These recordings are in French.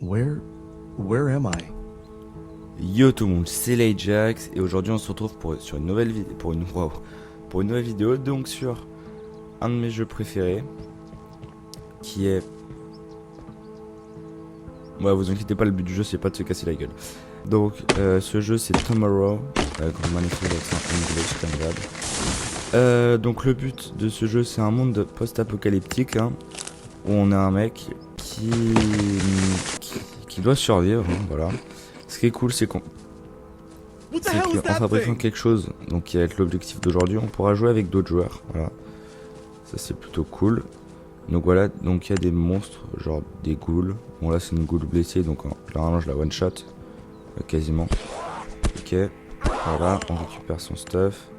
Where am I? Yo tout le monde, c'est Layjax et aujourd'hui on se retrouve sur une nouvelle vidéo, pour une nouvelle vidéo, donc sur un de mes jeux préférés, qui est... Ouais, vous inquiétez pas, le but du jeu c'est pas de se casser la gueule. Donc ce jeu c'est Tomorrow, avec un magnifique accent anglais comme d'hab. Donc le but de ce jeu c'est un monde post-apocalyptique, hein, où on a un mec qui doit survivre, hein, voilà. Ce qui est cool c'est qu'en fabriquant quelque chose, donc qui va être l'objectif d'aujourd'hui, on pourra jouer avec d'autres joueurs, voilà. Ça c'est plutôt cool. Donc voilà, donc il y a des monstres, genre des ghouls. Bon là c'est une ghoul blessée, donc généralement je la one shot, quasiment. Ok, voilà, on récupère son stuff.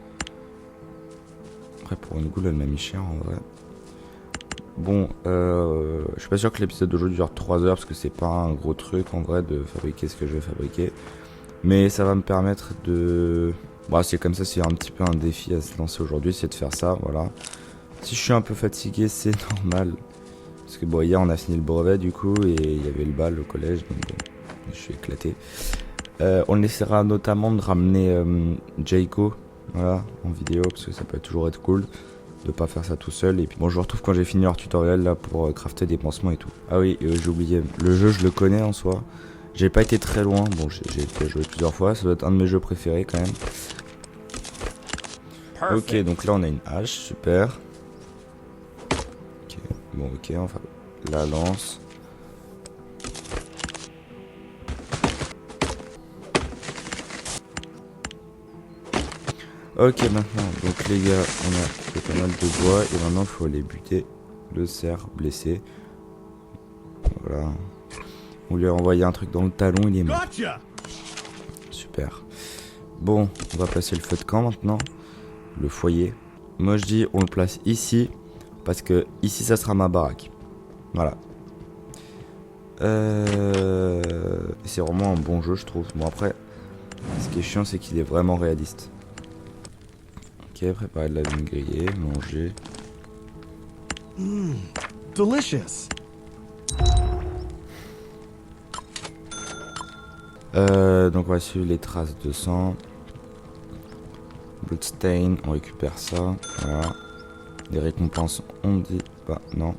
Après pour une ghoul elle m'a mis cher en vrai. Bon, je suis pas sûr que l'épisode d'aujourd'hui dure 3 heures, parce que c'est pas un gros truc en vrai de fabriquer ce que je vais fabriquer. Mais ça va me permettre de... Bon, c'est comme ça, c'est un petit peu un défi à se lancer aujourd'hui, c'est de faire ça, voilà. Si je suis un peu fatigué, c'est normal. Parce que bon, hier on a fini le brevet du coup, et il y avait le bal au collège, donc bon, je suis éclaté. On essaiera notamment de ramener Jayco, voilà, en vidéo, parce que ça peut toujours être cool de pas faire ça tout seul. Et puis bon, je vous retrouve quand j'ai fini leur tutoriel là pour crafter des pansements et tout. Ah oui, j'ai oublié, le jeu je le connais en soi. J'ai pas été très loin, bon j'ai été joué plusieurs fois, ça doit être un de mes jeux préférés quand même. Perfect. Ok, donc là on a une hache, super. Ok, bon ok, enfin la lance. Ok, maintenant, donc les gars, on a fait pas mal de bois et maintenant il faut aller buter le cerf blessé. Voilà. On lui a envoyé un truc dans le talon, il est mort. Super. Bon, on va placer le feu de camp maintenant. Le foyer. Moi je dis on le place ici, parce que ici ça sera ma baraque. Voilà. C'est vraiment un bon jeu je trouve. Bon après, ce qui est chiant c'est qu'il est vraiment réaliste. Ok, préparer de la viande grillée, manger. Delicious. Donc on va suivre les traces de sang. Bloodstain, on récupère ça. Voilà. Les récompenses, on dit pas non.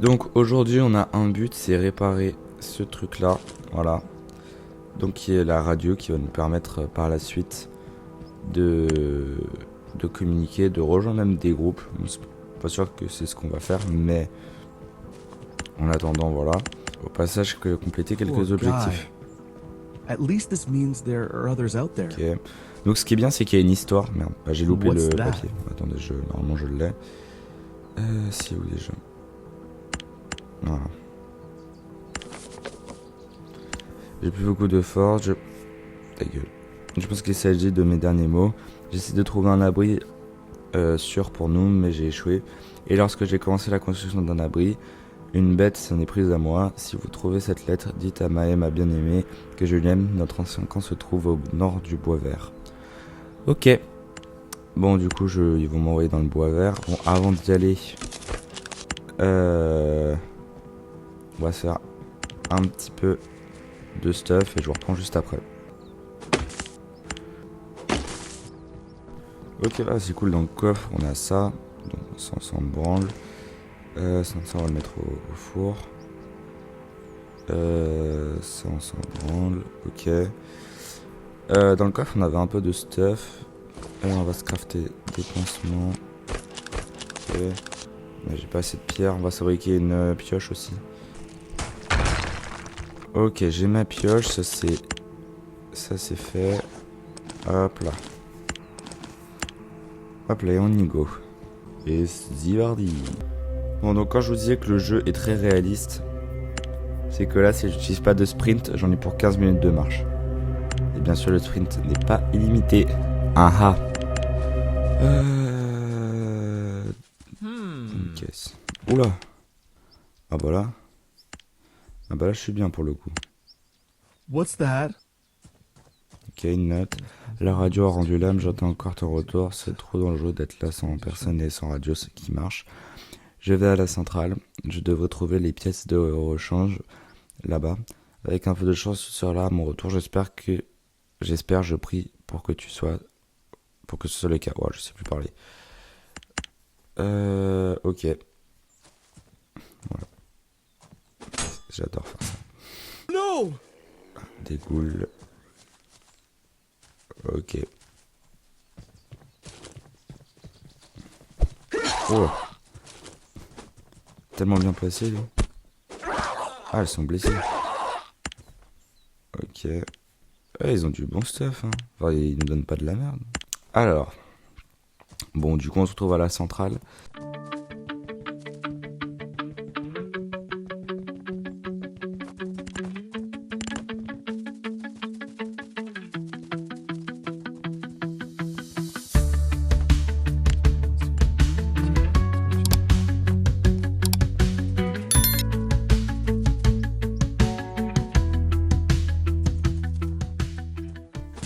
Donc aujourd'hui on a un but, c'est réparer ce truc là. Voilà. Donc qui est la radio qui va nous permettre par la suite de communiquer, de rejoindre même des groupes. C'est pas sûr que c'est ce qu'on va faire, mais en attendant voilà. Au passage compléter quelques objectifs. At least this means there are others out there. Ok. Donc ce qui est bien c'est qu'il y a une histoire. Merde, bah, j'ai loupé le papier. Attendez, normalement je l'ai. Si où déjà. Voilà. J'ai plus beaucoup de force. Ta gueule. Je pense qu'il s'agit de mes derniers mots. J'essaie de trouver un abri sûr pour nous, mais j'ai échoué. Et lorsque j'ai commencé la construction d'un abri, une bête s'en est prise à moi. Si vous trouvez cette lettre, dites à Maë, ma bien-aimée, que je l'aime. Notre ancien camp se trouve au nord du bois vert. Ok. Bon, du coup, ils vont m'envoyer dans le bois vert. Bon, avant d'y aller, on va se faire un petit peu de stuff et je vous reprends juste après. Ok, là, c'est cool. Dans le coffre, on a ça. Donc, ça, on s'en branle. Ça, on va le mettre au four. Ça, on s'en branle. Ok. Dans le coffre, on avait un peu de stuff. On va se crafter des pansements. Ok. J'ai pas assez de pierre. On va fabriquer une pioche aussi. Ok, j'ai ma pioche. Ça, c'est fait. Hop là. Hop là, et on y go. Et zivardi. Bon, donc quand je vous disais que le jeu est très réaliste, c'est que là, si j'utilise pas de sprint, j'en ai pour 15 minutes de marche. Et bien sûr, le sprint n'est pas illimité. Ah ah. Une caisse. Oula. Ah bah là. Ah bah là, je suis bien pour le coup. What's that? Ok, une note. La radio a rendu l'âme, j'entends encore ton retour. C'est trop dangereux d'être là sans personne et sans radio, ce qui marche. Je vais à la centrale. Je devrais trouver les pièces de rechange là-bas. Avec un peu de chance, tu seras là à mon retour. J'espère, je prie pour que ce soit le cas. Ouais, je sais plus parler. Ok. Voilà. J'adore faire ça. No! Des ghouls. Ok. Oh. Tellement bien placé, lui. Ah, elles sont blessées. Ok. Ah, ils ont du bon stuff, hein. Enfin, ils nous donnent pas de la merde. Alors. Bon, du coup, on se retrouve à la centrale.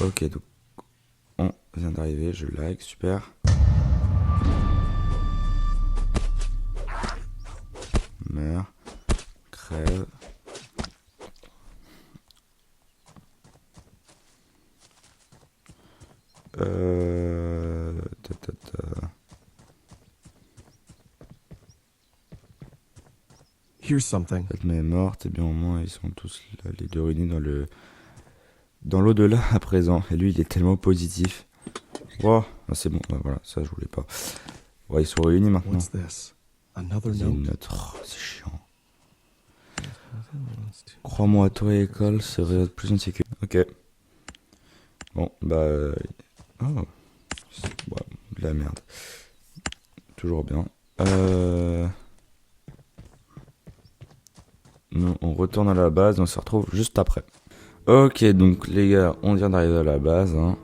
Ok, donc on vient d'arriver, je like, super. Meurs, crève. Ta, ta, ta. Here's something. Fatma est morte, et bien au moins ils sont tous là, les deux réunis dans l'au-delà à présent. Et lui il est tellement positif. Wow, ah, c'est bon, bah, voilà, ça je voulais pas. Ouais, ils sont réunis maintenant. What's this? Another Il y a une note? note. Oh, c'est chiant. Crois-moi, toi et l'école serait plus en sécurité. Ok. Bon, bah. Oh. Ouais, de la merde. Toujours bien. Nous, on retourne à la base, on se retrouve juste après. Ok, donc les gars, on vient d'arriver à la base. Hein.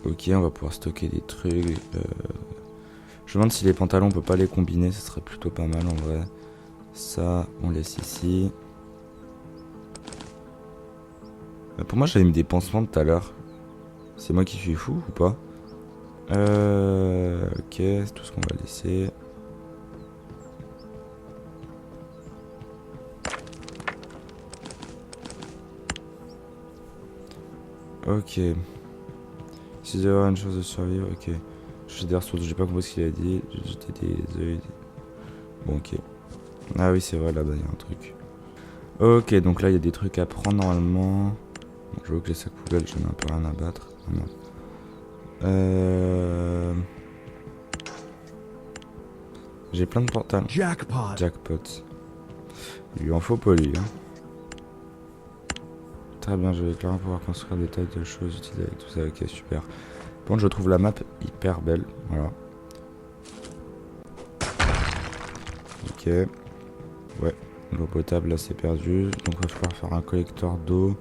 Ok, on va pouvoir stocker des trucs. Je me demande si les pantalons, on peut pas les combiner, ce serait plutôt pas mal en vrai. Ça, on laisse ici. Pour moi, j'avais mis des pansements tout à l'heure. C'est moi qui suis fou ou pas? Ok, c'est tout ce qu'on va laisser. Ok. Si vous avez une chance de survivre, ok. J'ai des ressources, j'ai pas compris ce qu'il a dit. J'ai jeté des œufs. Bon, ok. Ah oui, c'est vrai, là-bas, il y a un truc. Ok, donc là, il y a des trucs à prendre normalement. Bon, je vois que les sacs poubelles, j'en ai un peu rien à battre. Non. J'ai plein de pantalons. Jackpot! Jackpot. Il lui en faut pas, lui. Hein. Très bien, je vais clairement pouvoir construire des tas de choses utilisées avec tout ça. Ok, super. Par contre, je trouve la map hyper belle. Voilà. Ok. Ouais. L'eau potable, là, c'est perdu. Donc, il va falloir faire un collecteur d'eau.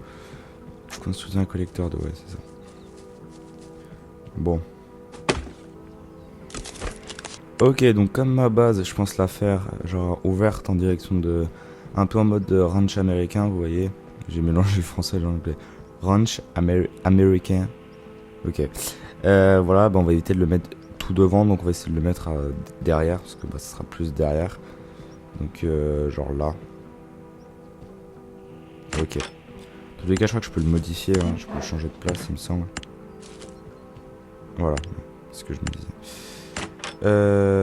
Je construis un collecteur d'eau, ouais, c'est ça. Bon. Ok, donc comme ma base, je pense la faire genre ouverte en direction de... Un peu en mode de ranch américain, vous voyez. J'ai mélangé le français et l'anglais. Ranch américain. Ok. Voilà, bah on va éviter de le mettre tout devant, donc on va essayer de le mettre derrière, parce que bah, ça sera plus derrière. Donc genre là. Ok. Dans tous les cas, je crois que je peux le modifier, hein. Je peux le changer de place, il me semble. Voilà, c'est ce que je me disais.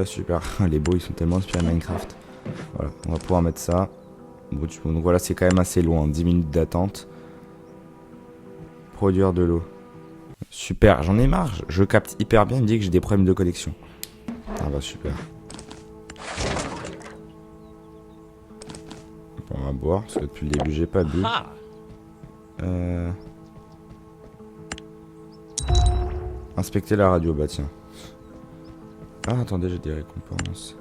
Super, les beaux ils sont tellement inspirés de Minecraft. Voilà, on va pouvoir mettre ça. Bon, donc voilà, c'est quand même assez loin, 10 minutes d'attente. Produire de l'eau. Super, j'en ai marre, je capte hyper bien, il me dit que j'ai des problèmes de connexion. Ah bah super. Bon, on va boire, parce que depuis le début j'ai pas bu. Inspecter la radio, bah tiens. Ah attendez, j'ai des récompenses.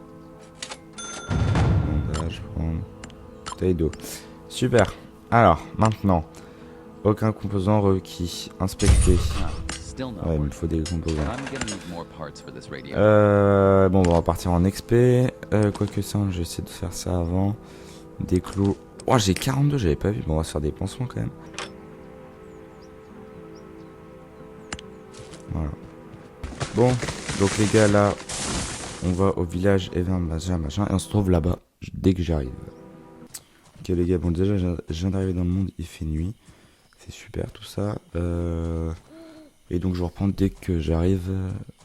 Bandage, prendre. Bouteille d'eau. Super. Alors, maintenant. Aucun composant requis. Inspecter. Ouais, il me faut des composants. Bon, on va partir en XP. Quoique ça, je vais essayer de faire ça avant. Des clous. Oh, j'ai 42, j'avais pas vu. Bon, on va se faire des pansements quand même. Voilà. Bon, donc les gars, là, on va au village Evin, machin, et on se trouve là-bas. dès que j'arrive. Ok les gars, bon déjà je viens d'arriver dans le monde, il fait nuit. C'est super tout ça. Et donc je reprends dès que j'arrive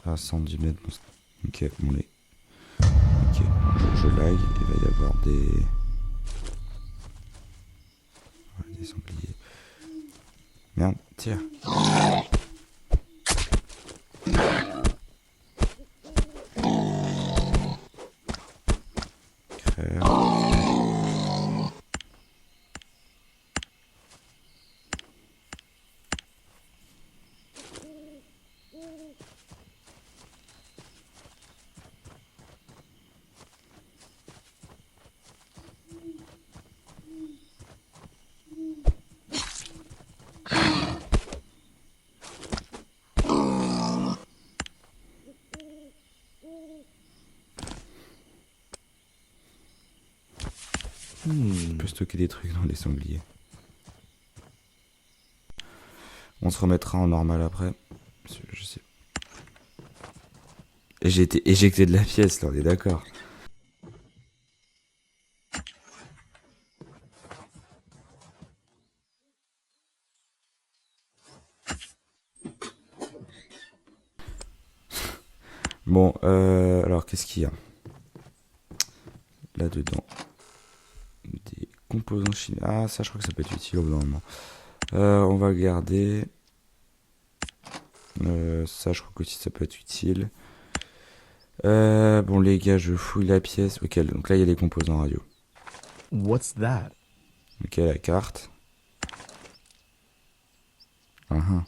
à 110 mètres. Ok, on est. Ok, je lag, il va y avoir des sangliers. Merde, tire. Crève. Je peux stocker des trucs dans les sangliers. On se remettra en normal après. Je sais. Et j'ai été éjecté de la pièce là, on est d'accord. Bon, alors qu'est-ce qu'il y a là-dedans? Des composants chimiques. Ah, ça, je crois que ça peut être utile au bout d'un moment. On va le garder. Ça, je crois que aussi ça peut être utile. Bon, les gars, je fouille la pièce. Ok, donc là, il y a les composants radio. What's that? Ok, la carte. Uh-huh.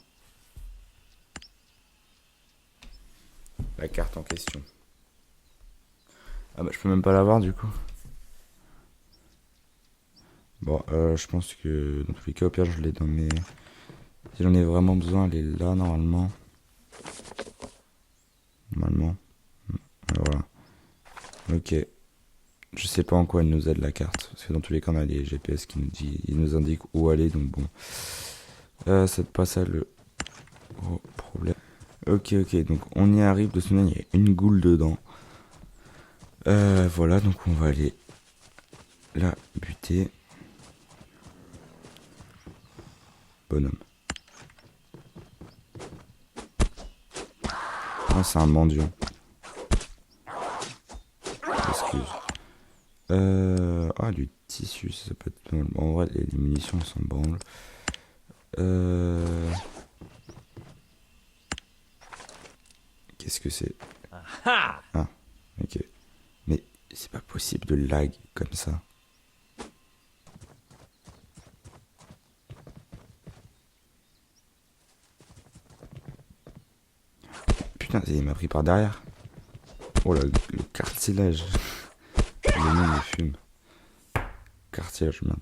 La carte en question. Ah bah, je peux même pas l'avoir du coup. Bon, je pense que dans tous les cas, au pire, je l'ai dans mes... Si j'en ai vraiment besoin, elle est là, normalement. Normalement. Voilà. Ok. Je sais pas en quoi elle nous aide, la carte. Parce que dans tous les cas, on a les GPS qui nous indiquent où aller, donc bon. C'est pas ça le gros problème. Ok, donc on y arrive. De toute manière, il y a une goule dedans. Voilà, donc on va aller la buter. Bonhomme. Ah, c'est un mendiant. Excuse. Ah, du tissu, ça peut être... Bon, en vrai, les munitions, elles s'en branlent. Qu'est-ce que c'est? Ah, ok. Mais c'est pas possible de lag comme ça. Putain, il m'a pris par derrière. Oh là, le cartilage. Le nom me fume. Cartilage, man.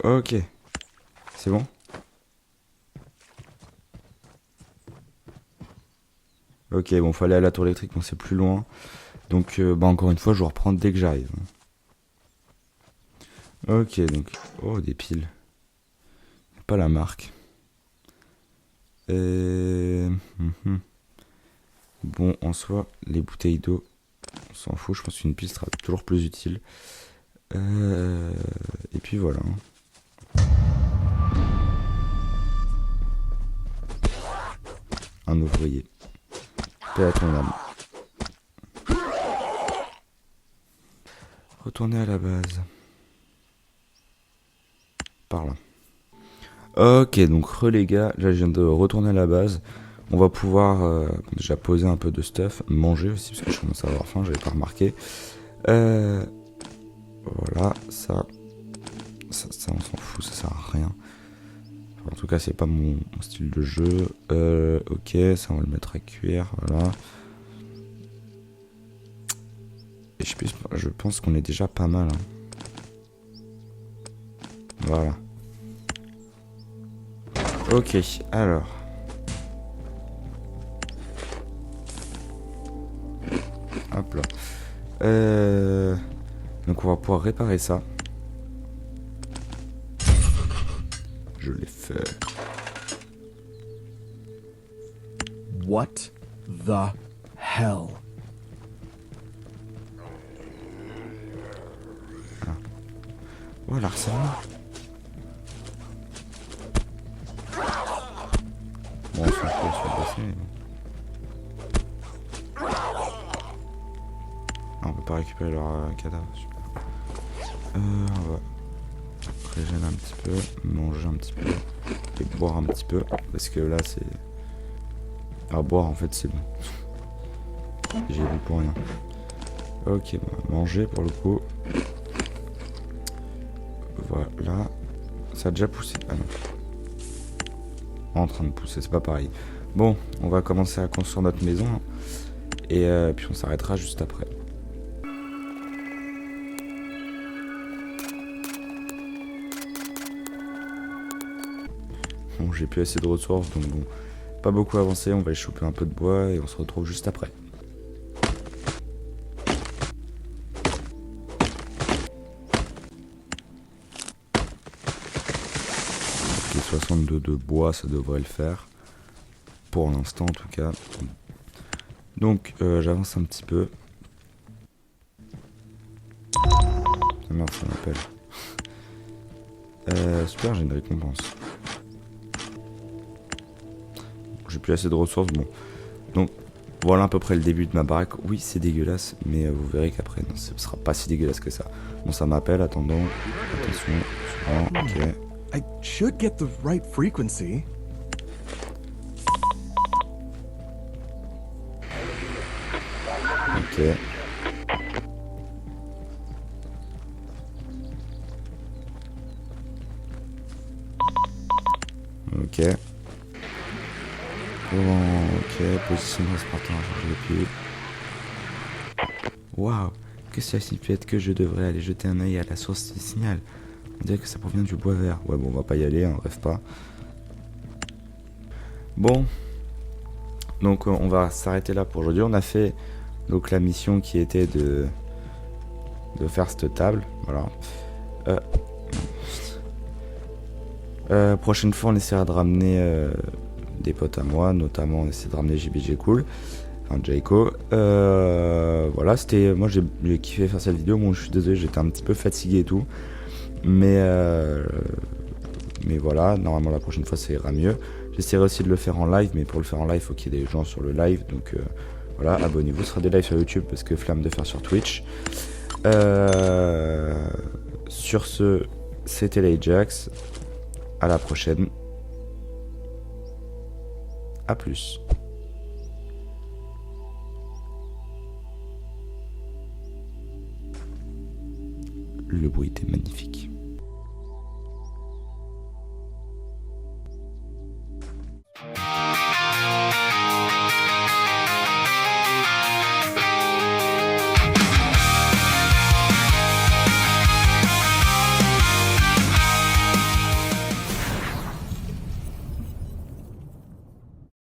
Ok. C'est bon? Ok, bon, faut aller à la tour électrique, bon, c'est plus loin. Donc, bah, encore une fois, je vais reprendre dès que j'arrive. Ok, donc... Oh, des piles. Pas la marque. Bon, en soi, les bouteilles d'eau, on s'en fout. Je pense qu'une pile sera toujours plus utile. Et puis voilà. Un ouvrier. Paix à ton âme. Retourner à la base. Par là. Ok, donc les gars, là je viens de retourner à la base. On va pouvoir déjà poser un peu de stuff, manger aussi, parce que je commence à avoir faim, j'avais pas remarqué. Voilà, ça on s'en fout, ça sert à rien. Enfin, en tout cas, c'est pas mon style de jeu. Ok, ça on va le mettre à cuire, voilà. Et je pense qu'on est déjà pas mal. Hein. Voilà. Ok, alors. Hop là. Donc on va pouvoir réparer ça. Je l'ai fait. What the hell? Oh, l'harcèlement. Bon, on s'en fout, on se fait blesser, mais bon. Ah, on peut pas récupérer leur cadavre, super. On va régénérer un petit peu, manger un petit peu et boire un petit peu parce que là c'est à boire en fait c'est bon. J'ai bu pour rien. Ok, bah, manger pour le coup. Voilà, ça a déjà poussé. Ah non, en train de pousser, c'est pas pareil. Bon, on va commencer à construire notre maison hein, et puis on s'arrêtera juste après. Bon, j'ai plus assez de ressources, donc bon, pas beaucoup avancé, on va aller choper un peu de bois et on se retrouve juste après. Les 62 de bois, ça devrait le faire, pour l'instant en tout cas. Donc j'avance un petit peu. Ah merde, ça m'appelle. Super, j'ai une récompense. J'ai plus assez de ressources, bon. Donc, voilà à peu près le début de ma baraque. Oui, c'est dégueulasse, mais vous verrez qu'après, non, ce sera pas si dégueulasse que ça. Bon, ça m'appelle, attendons. Attention, ok. I should get the right frequency. Ok. Ok. Bon, ok, position transporteur, changer les pieds. Waouh, que cela peut-être que je devrais aller jeter un œil à la source du signal. On dirait que ça provient du bois vert. Ouais, bon, on va pas y aller, on rêve pas. Bon, donc on va s'arrêter là pour aujourd'hui. On a fait donc la mission qui était de faire cette table. Voilà. Prochaine fois, on essaiera de ramener des potes à moi, notamment on essaie de ramener JBG Cool, enfin Jayco. Voilà, c'était, moi j'ai kiffé faire cette vidéo. Bon, je suis désolé, j'étais un petit peu fatigué et tout, mais voilà, normalement la prochaine fois ça ira mieux. J'essaierai aussi de le faire en live, mais pour le faire en live, il faut qu'il y ait des gens sur le live, donc voilà, abonnez-vous, ce sera des lives sur YouTube parce que flemme de faire sur Twitch. Sur ce, c'était l'Ajax. À la prochaine. A plus. Le bruit était magnifique.